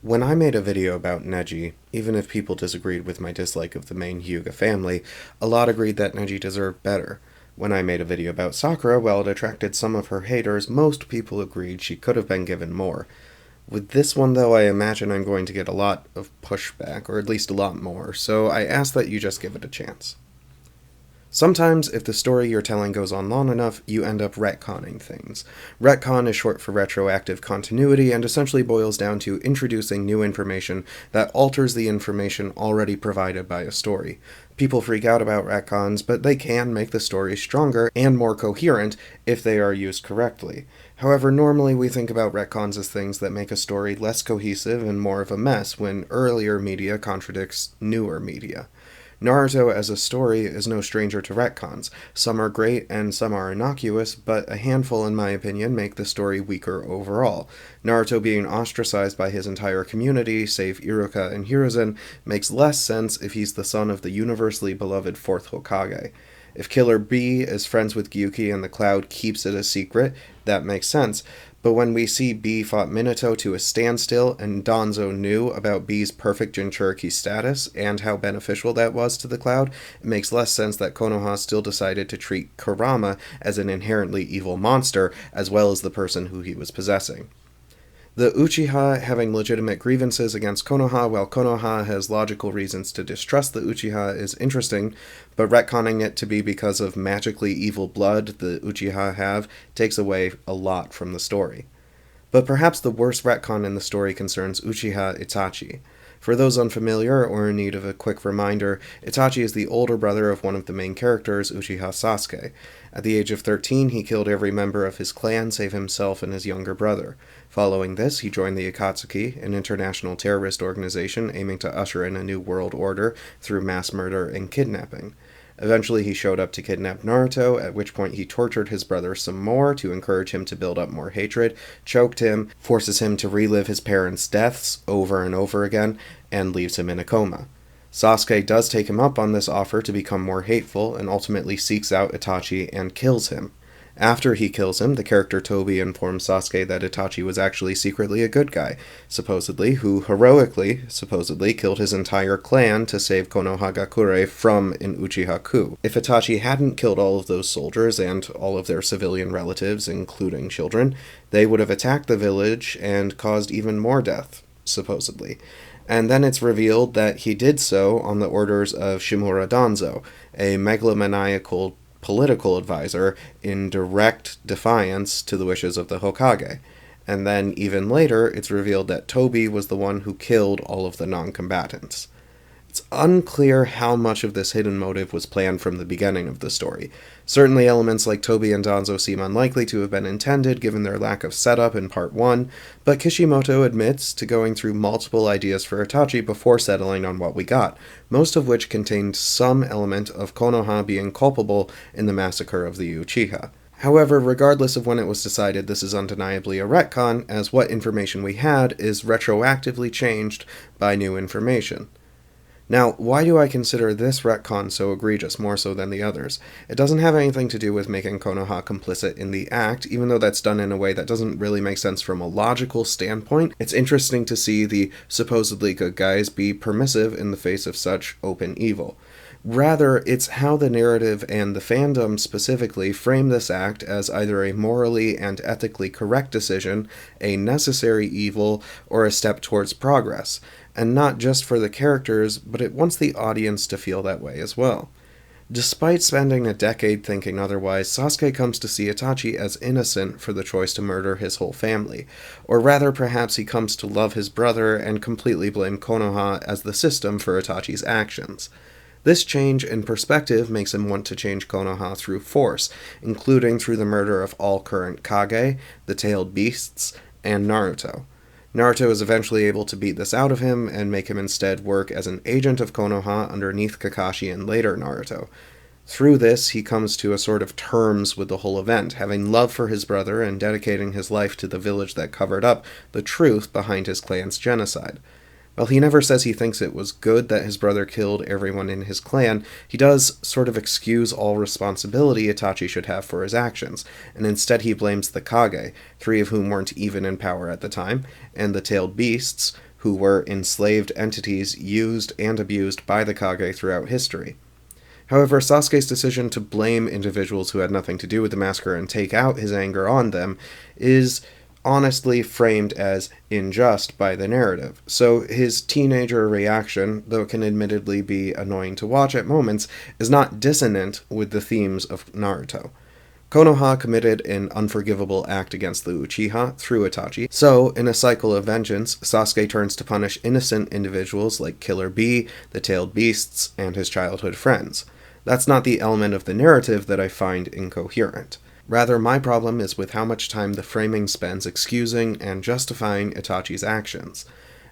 When I made a video about Neji, even if people disagreed with my dislike of the main Hyuga family, a lot agreed that Neji deserved better. When I made a video about Sakura, while it attracted some of her haters, most people agreed she could have been given more. With this one, though, I imagine I'm going to get a lot of pushback, or at least a lot more, so I ask that you just give it a chance. Sometimes, if the story you're telling goes on long enough, you end up retconning things. Retcon is short for retroactive continuity and essentially boils down to introducing new information that alters the information already provided by a story. People freak out about retcons, but they can make the story stronger and more coherent if they are used correctly. However, normally we think about retcons as things that make a story less cohesive and more of a mess when earlier media contradicts newer media. Naruto as a story is no stranger to retcons. Some are great and some are innocuous, but a handful, in my opinion, make the story weaker overall. Naruto being ostracized by his entire community, save Iruka and Hiruzen, makes less sense if he's the son of the universally beloved 4th Hokage. If Killer B is friends with Gyuki and the Cloud keeps it a secret, that makes sense. But when we see B fought Minato to a standstill and Danzo knew about B's perfect Jinchuriki status and how beneficial that was to the Cloud, it makes less sense that Konoha still decided to treat Kurama as an inherently evil monster as well as the person who he was possessing. The Uchiha having legitimate grievances against Konoha, while Konoha has logical reasons to distrust the Uchiha, is interesting, but retconning it to be because of magically evil blood the Uchiha have takes away a lot from the story. But perhaps the worst retcon in the story concerns Uchiha Itachi. For those unfamiliar or in need of a quick reminder, Itachi is the older brother of one of the main characters, Uchiha Sasuke. At the age of 13, he killed every member of his clan save himself and his younger brother. Following this, he joined the Akatsuki, an international terrorist organization aiming to usher in a new world order through mass murder and kidnapping. Eventually, he showed up to kidnap Naruto, at which point he tortured his brother some more to encourage him to build up more hatred, choked him, forces him to relive his parents' deaths over and over again, and leaves him in a coma. Sasuke does take him up on this offer to become more hateful and ultimately seeks out Itachi and kills him. After he kills him, the character Tobi informs Sasuke that Itachi was actually secretly a good guy, who supposedly killed his entire clan to save Konohagakure from an Uchiha coup. If Itachi hadn't killed all of those soldiers and all of their civilian relatives, including children, they would have attacked the village and caused even more death, supposedly. And then it's revealed that he did so on the orders of Shimura Danzo, a megalomaniacal political advisor in direct defiance to the wishes of the Hokage. And then, even later, it's revealed that Tobi was the one who killed all of the non-combatants. It's unclear how much of this hidden motive was planned from the beginning of the story. Certainly elements like Tobi and Danzo seem unlikely to have been intended given their lack of setup in Part 1, but Kishimoto admits to going through multiple ideas for Itachi before settling on what we got, most of which contained some element of Konoha being culpable in the massacre of the Uchiha. However, regardless of when it was decided, this is undeniably a retcon, as what information we had is retroactively changed by new information. Now, why do I consider this retcon so egregious more so than the others? It doesn't have anything to do with making Konoha complicit in the act, even though that's done in a way that doesn't really make sense from a logical standpoint. It's interesting to see the supposedly good guys be permissive in the face of such open evil. Rather, it's how the narrative and the fandom specifically frame this act as either a morally and ethically correct decision, a necessary evil, or a step towards progress. And not just for the characters, but it wants the audience to feel that way as well. Despite spending a decade thinking otherwise, Sasuke comes to see Itachi as innocent for the choice to murder his whole family. Or rather, perhaps he comes to love his brother and completely blame Konoha as the system for Itachi's actions. This change in perspective makes him want to change Konoha through force, including through the murder of all current Kage, the tailed beasts, and Naruto. Naruto is eventually able to beat this out of him and make him instead work as an agent of Konoha underneath Kakashi and later Naruto. Through this, he comes to a sort of terms with the whole event, having love for his brother and dedicating his life to the village that covered up the truth behind his clan's genocide. While he never says he thinks it was good that his brother killed everyone in his clan, he does sort of excuse all responsibility Itachi should have for his actions, and instead he blames the Kage, 3 of whom weren't even in power at the time, and the tailed beasts, who were enslaved entities used and abused by the Kage throughout history. However, Sasuke's decision to blame individuals who had nothing to do with the massacre and take out his anger on them is honestly framed as unjust by the narrative. So his teenager reaction, though it can admittedly be annoying to watch at moments, is not dissonant with the themes of Naruto. Konoha committed an unforgivable act against the Uchiha through Itachi, so in a cycle of vengeance, Sasuke turns to punish innocent individuals like Killer Bee, the Tailed Beasts, and his childhood friends. That's not the element of the narrative that I find incoherent. Rather, my problem is with how much time the framing spends excusing and justifying Itachi's actions.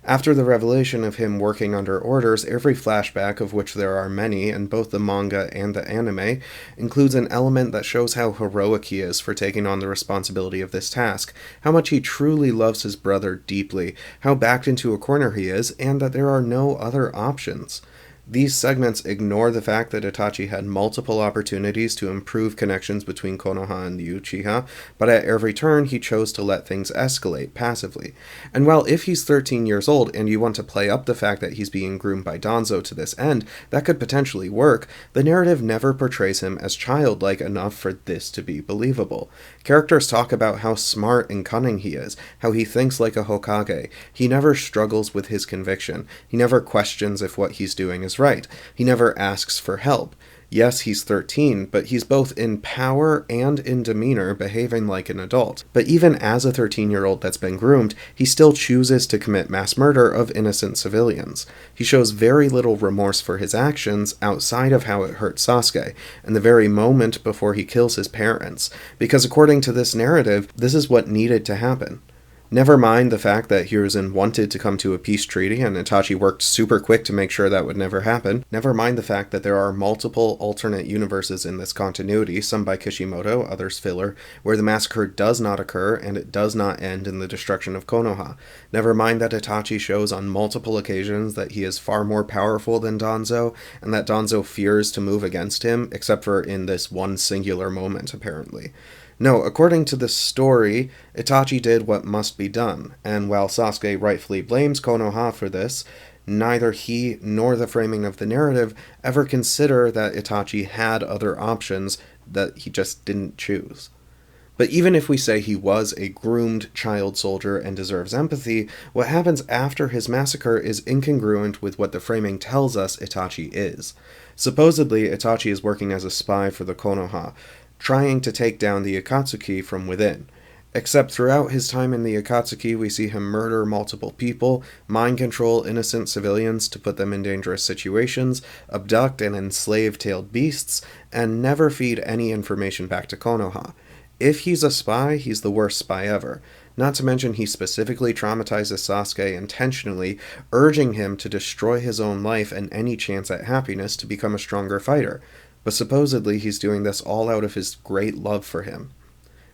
After the revelation of him working under orders, every flashback, of which there are many in both the manga and the anime, includes an element that shows how heroic he is for taking on the responsibility of this task, how much he truly loves his brother deeply, how backed into a corner he is, and that there are no other options. These segments ignore the fact that Itachi had multiple opportunities to improve connections between Konoha and the Uchiha, but at every turn he chose to let things escalate passively. And while if he's 13 years old and you want to play up the fact that he's being groomed by Danzo to this end, that could potentially work, the narrative never portrays him as childlike enough for this to be believable. Characters talk about how smart and cunning he is, how he thinks like a Hokage. He never struggles with his conviction. He never questions if what he's doing is right. He never asks for help. Yes, he's 13, but he's both in power and in demeanor behaving like an adult. But even as a 13-year-old that's been groomed, he still chooses to commit mass murder of innocent civilians. He shows very little remorse for his actions outside of how it hurt Sasuke, and the very moment before he kills his parents, because according to this narrative, this is what needed to happen. Never mind the fact that Hiruzen wanted to come to a peace treaty and Itachi worked super quick to make sure that would never happen. Never mind the fact that there are multiple alternate universes in this continuity, some by Kishimoto, others filler, where the massacre does not occur and it does not end in the destruction of Konoha. Never mind that Itachi shows on multiple occasions that he is far more powerful than Danzo, and that Danzo fears to move against him, except for in this one singular moment, apparently. No, according to the story, Itachi did what must be done, and while Sasuke rightfully blames Konoha for this, neither he nor the framing of the narrative ever consider that Itachi had other options that he just didn't choose. But even if we say he was a groomed child soldier and deserves empathy, what happens after his massacre is incongruent with what the framing tells us Itachi is. Supposedly, Itachi is working as a spy for the Konoha, trying to take down the Akatsuki from within. Except throughout his time in the Akatsuki, we see him murder multiple people, mind control innocent civilians to put them in dangerous situations, abduct and enslave tailed beasts, and never feed any information back to Konoha. If he's a spy, he's the worst spy ever. Not to mention he specifically traumatizes Sasuke intentionally, urging him to destroy his own life and any chance at happiness to become a stronger fighter. But supposedly he's doing this all out of his great love for him.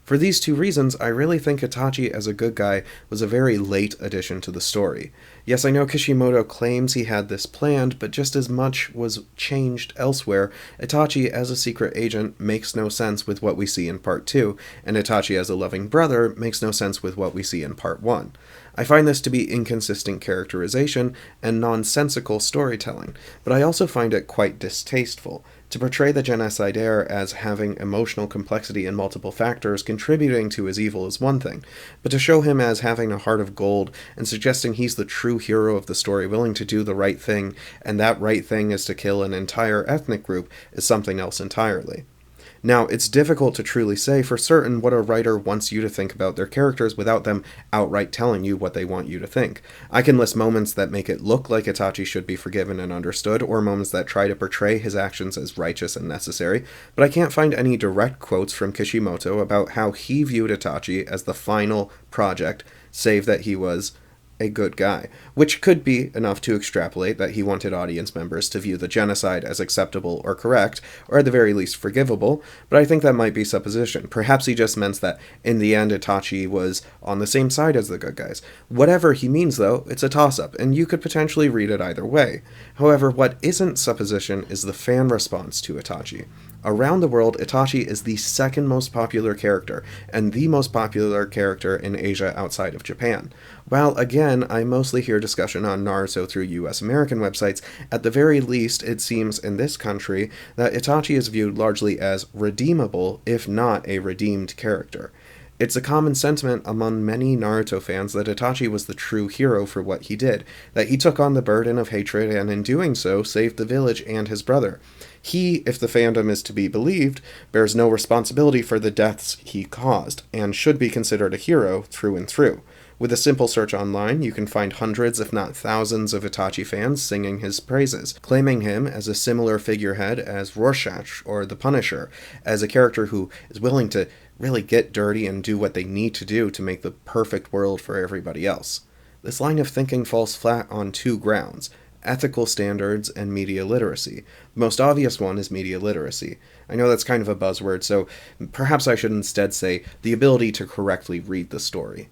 For these two reasons, I really think Itachi as a good guy was a very late addition to the story. Yes, I know Kishimoto claims he had this planned, but just as much was changed elsewhere. Itachi as a secret agent makes no sense with what we see in Part 2, and Itachi as a loving brother makes no sense with what we see in Part 1. I find this to be inconsistent characterization and nonsensical storytelling, but I also find it quite distasteful. To portray the genocidaire as having emotional complexity and multiple factors contributing to his evil is one thing, but to show him as having a heart of gold and suggesting he's the true hero of the story, willing to do the right thing, and that right thing is to kill an entire ethnic group, is something else entirely. Now, it's difficult to truly say for certain what a writer wants you to think about their characters without them outright telling you what they want you to think. I can list moments that make it look like Itachi should be forgiven and understood, or moments that try to portray his actions as righteous and necessary, but I can't find any direct quotes from Kishimoto about how he viewed Itachi as the final project, save that he was a good guy, which could be enough to extrapolate that he wanted audience members to view the genocide as acceptable or correct, or at the very least forgivable, but I think that might be supposition. Perhaps he just meant that in the end Itachi was on the same side as the good guys. Whatever he means though, it's a toss-up, and you could potentially read it either way. However, what isn't supposition is the fan response to Itachi. Around the world, Itachi is the second most popular character, and the most popular character in Asia outside of Japan. While, again, I mostly hear discussion on Naruto through US American websites, at the very least, it seems in this country that Itachi is viewed largely as redeemable, if not a redeemed character. It's a common sentiment among many Naruto fans that Itachi was the true hero for what he did, that he took on the burden of hatred and in doing so saved the village and his brother. He, if the fandom is to be believed, bears no responsibility for the deaths he caused, and should be considered a hero through and through. With a simple search online, you can find hundreds, if not thousands, of Itachi fans singing his praises, claiming him as a similar figurehead as Rorschach or the Punisher, as a character who is willing to really get dirty and do what they need to do to make the perfect world for everybody else. This line of thinking falls flat on two grounds: ethical standards and media literacy. The most obvious one is media literacy. I know that's kind of a buzzword, so perhaps I should instead say the ability to correctly read the story.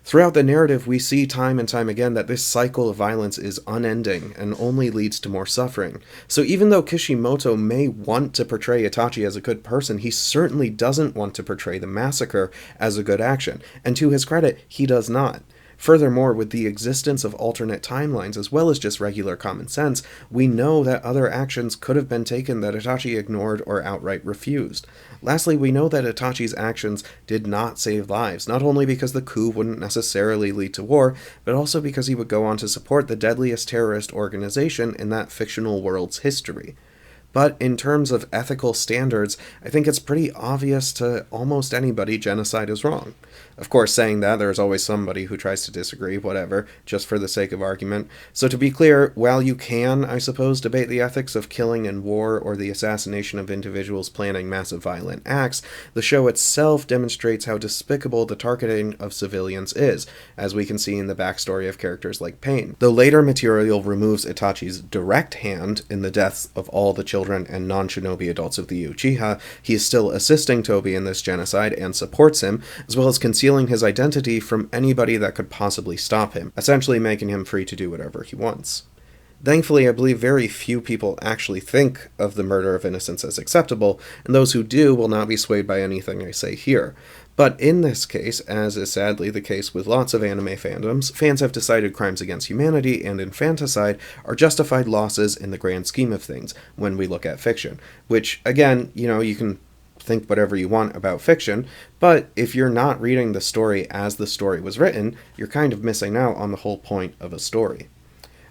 Throughout the narrative, we see time and time again that this cycle of violence is unending and only leads to more suffering. So even though Kishimoto may want to portray Itachi as a good person, he certainly doesn't want to portray the massacre as a good action, and to his credit, he does not. Furthermore, with the existence of alternate timelines as well as just regular common sense, we know that other actions could have been taken that Itachi ignored or outright refused. Lastly, we know that Itachi's actions did not save lives, not only because the coup wouldn't necessarily lead to war, but also because he would go on to support the deadliest terrorist organization in that fictional world's history. But in terms of ethical standards, I think it's pretty obvious to almost anybody genocide is wrong. Of course, saying that, there's always somebody who tries to disagree, whatever, just for the sake of argument. So to be clear, while you can, I suppose, debate the ethics of killing in war or the assassination of individuals planning massive violent acts, the show itself demonstrates how despicable the targeting of civilians is, as we can see in the backstory of characters like Pain. Though later material removes Itachi's direct hand in the deaths of all the children and non-shinobi adults of the Uchiha, he is still assisting Tobi in this genocide and supports him, as well as concealing his identity from anybody that could possibly stop him, essentially making him free to do whatever he wants. Thankfully, I believe very few people actually think of the murder of innocents as acceptable, and those who do will not be swayed by anything I say here. But in this case, as is sadly the case with lots of anime fandoms, fans have decided crimes against humanity and infanticide are justified losses in the grand scheme of things when we look at fiction. Which, again, you can think whatever you want about fiction, but if you're not reading the story as the story was written, you're kind of missing out on the whole point of a story.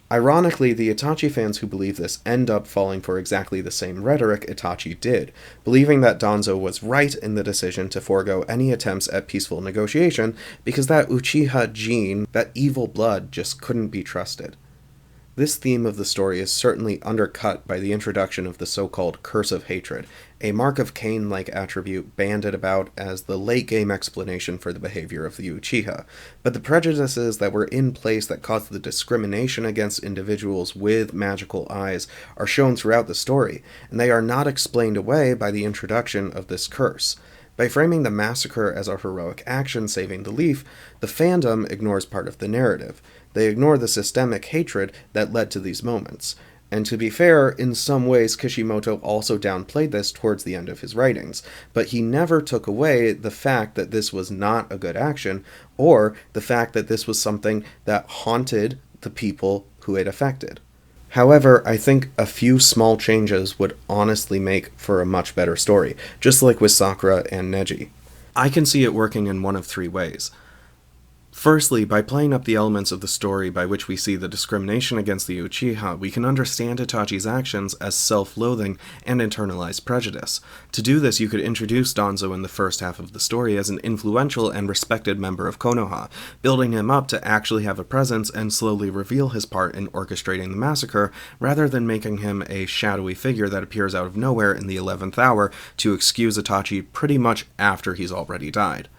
Ironically, the Itachi fans who believe this end up falling for exactly the same rhetoric Itachi did, believing that Danzo was right in the decision to forego any attempts at peaceful negotiation because that Uchiha gene, that evil blood, just couldn't be trusted. This theme of the story is certainly undercut by the introduction of the so-called Curse of Hatred, a Mark of Cain-like attribute banded about as the late-game explanation for the behavior of the Uchiha. But the prejudices that were in place that caused the discrimination against individuals with magical eyes are shown throughout the story, and they are not explained away by the introduction of this curse. By framing the massacre as a heroic action saving the leaf, the fandom ignores part of the narrative. They ignore the systemic hatred that led to these moments. And to be fair, in some ways Kishimoto also downplayed this towards the end of his writings, but he never took away the fact that this was not a good action, or the fact that this was something that haunted the people who it affected. However, I think a few small changes would honestly make for a much better story, just like with Sakura and Neji. I can see it working in one of three ways. Firstly, by playing up the elements of the story by which we see the discrimination against the Uchiha, we can understand Itachi's actions as self-loathing and internalized prejudice. To do this, you could introduce Danzo in the first half of the story as an influential and respected member of Konoha, building him up to actually have a presence and slowly reveal his part in orchestrating the massacre, rather than making him a shadowy figure that appears out of nowhere in the 11th hour to excuse Itachi pretty much after he's already died.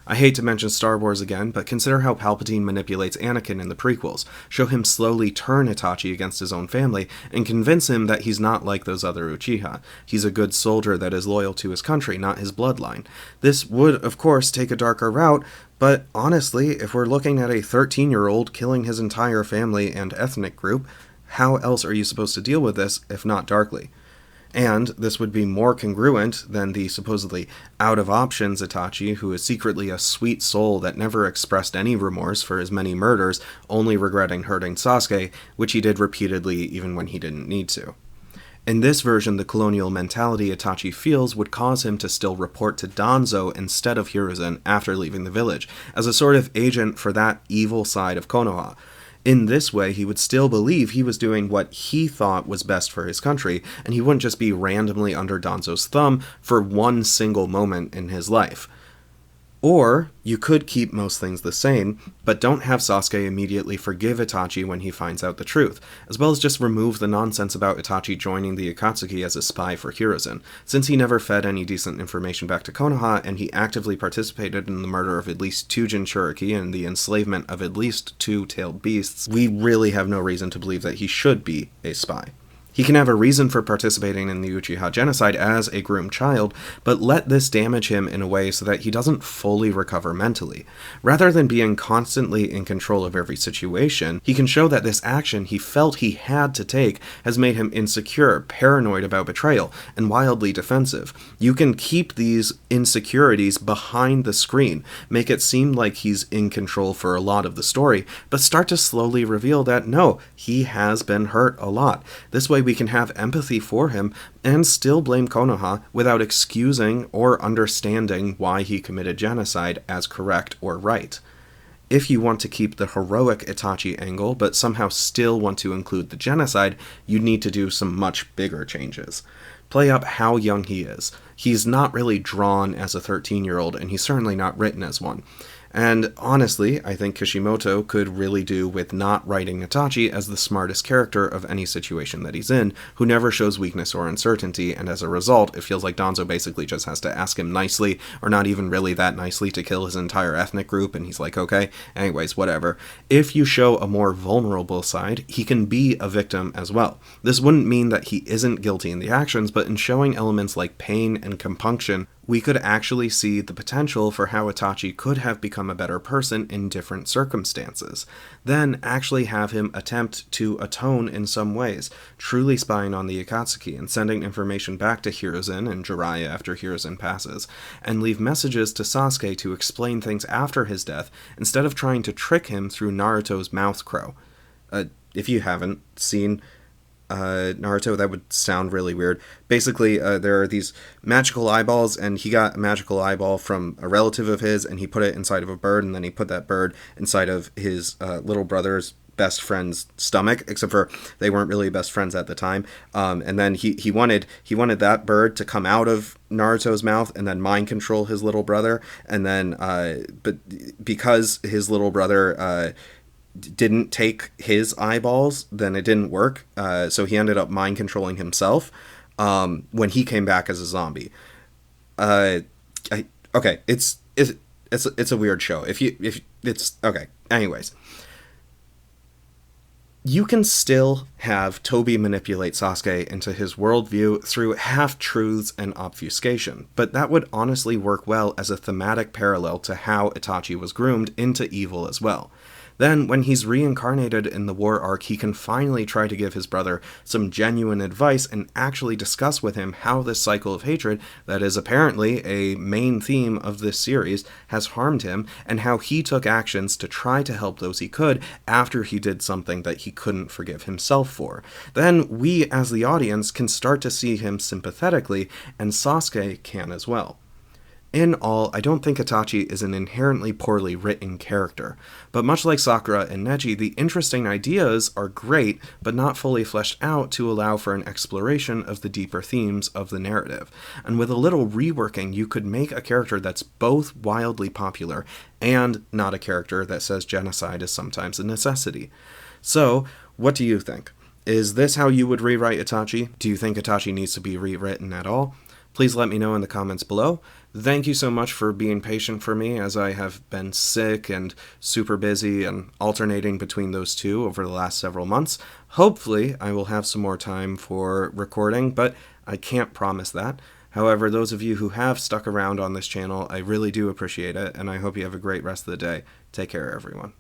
I hate to mention Star Wars again, but consider how Palpatine manipulates Anakin in the prequels, show him slowly turn Itachi against his own family, and convince him that he's not like those other Uchiha. He's a good soldier that is loyal to his country, not his bloodline. This would, of course, take a darker route, but honestly, if we're looking at a 13-year-old killing his entire family and ethnic group, how else are you supposed to deal with this, if not darkly? And this would be more congruent than the supposedly out-of-options Itachi, who is secretly a sweet soul that never expressed any remorse for his many murders, only regretting hurting Sasuke, which he did repeatedly even when he didn't need to. In this version, the colonial mentality Itachi feels would cause him to still report to Danzo instead of Hiruzen after leaving the village, as a sort of agent for that evil side of Konoha. In this way, he would still believe he was doing what he thought was best for his country, and he wouldn't just be randomly under Danzo's thumb for one single moment in his life. Or, you could keep most things the same, but don't have Sasuke immediately forgive Itachi when he finds out the truth, as well as just remove the nonsense about Itachi joining the Akatsuki as a spy for Hiruzen, since he never fed any decent information back to Konoha, and he actively participated in the murder of at least 2 Jinchuriki and the enslavement of at least 2 tailed beasts. We really have no reason to believe that he should be a spy. He can have a reason for participating in the Uchiha genocide as a groomed child, but let this damage him in a way so that he doesn't fully recover mentally. Rather than being constantly in control of every situation, he can show that this action he felt he had to take has made him insecure, paranoid about betrayal, and wildly defensive. You can keep these insecurities behind the screen, make it seem like he's in control for a lot of the story, but start to slowly reveal that no, he has been hurt a lot. This way we can have empathy for him and still blame Konoha without excusing or understanding why he committed genocide as correct or right. If you want to keep the heroic Itachi angle but somehow still want to include the genocide, you need to do some much bigger changes. Play up how young he is. He's not really drawn as a 13-year-old, and he's certainly not written as one. And honestly, I think Kishimoto could really do with not writing Itachi as the smartest character of any situation that he's in, who never shows weakness or uncertainty, and as a result, it feels like Danzo basically just has to ask him nicely, or not even really that nicely, to kill his entire ethnic group, and he's like, okay, anyways, whatever. If you show a more vulnerable side, he can be a victim as well. This wouldn't mean that he isn't guilty in the actions, but in showing elements like pain and compunction, we could actually see the potential for how Itachi could have become a better person in different circumstances. Then actually have him attempt to atone in some ways, truly spying on the Akatsuki and sending information back to Hiruzen and Jiraiya after Hiruzen passes, and leave messages to Sasuke to explain things after his death instead of trying to trick him through Naruto's mouth crow. If you haven't seen Naruto, that would sound really weird. Basically, there are these magical eyeballs, and he got a magical eyeball from a relative of his, and he put it inside of a bird, and then he put that bird inside of his little brother's best friend's stomach, except for they weren't really best friends at the time. And then he wanted that bird to come out of Naruto's mouth and then mind control his little brother, and then but because his little brother didn't take his eyeballs, then it didn't work. So he ended up mind controlling himself when he came back as a zombie. Okay, it's a weird show. If it's okay. Anyways, you can still have Toby manipulate Sasuke into his worldview through half-truths and obfuscation, but that would honestly work well as a thematic parallel to how Itachi was groomed into evil as well. Then, when he's reincarnated in the war arc, he can finally try to give his brother some genuine advice and actually discuss with him how this cycle of hatred, that is apparently a main theme of this series, has harmed him, and how he took actions to try to help those he could after he did something that he couldn't forgive himself for. Then, we as the audience can start to see him sympathetically, and Sasuke can as well. In all, I don't think Itachi is an inherently poorly written character, but much like Sakura and Neji, the interesting ideas are great, but not fully fleshed out to allow for an exploration of the deeper themes of the narrative. And with a little reworking, you could make a character that's both wildly popular and not a character that says genocide is sometimes a necessity. So, what do you think? Is this how you would rewrite Itachi? Do you think Itachi needs to be rewritten at all? Please let me know in the comments below. Thank you so much for being patient for me, as I have been sick and super busy and alternating between those two over the last several months. Hopefully, I will have some more time for recording, but I can't promise that. However, those of you who have stuck around on this channel, I really do appreciate it, and I hope you have a great rest of the day. Take care, everyone.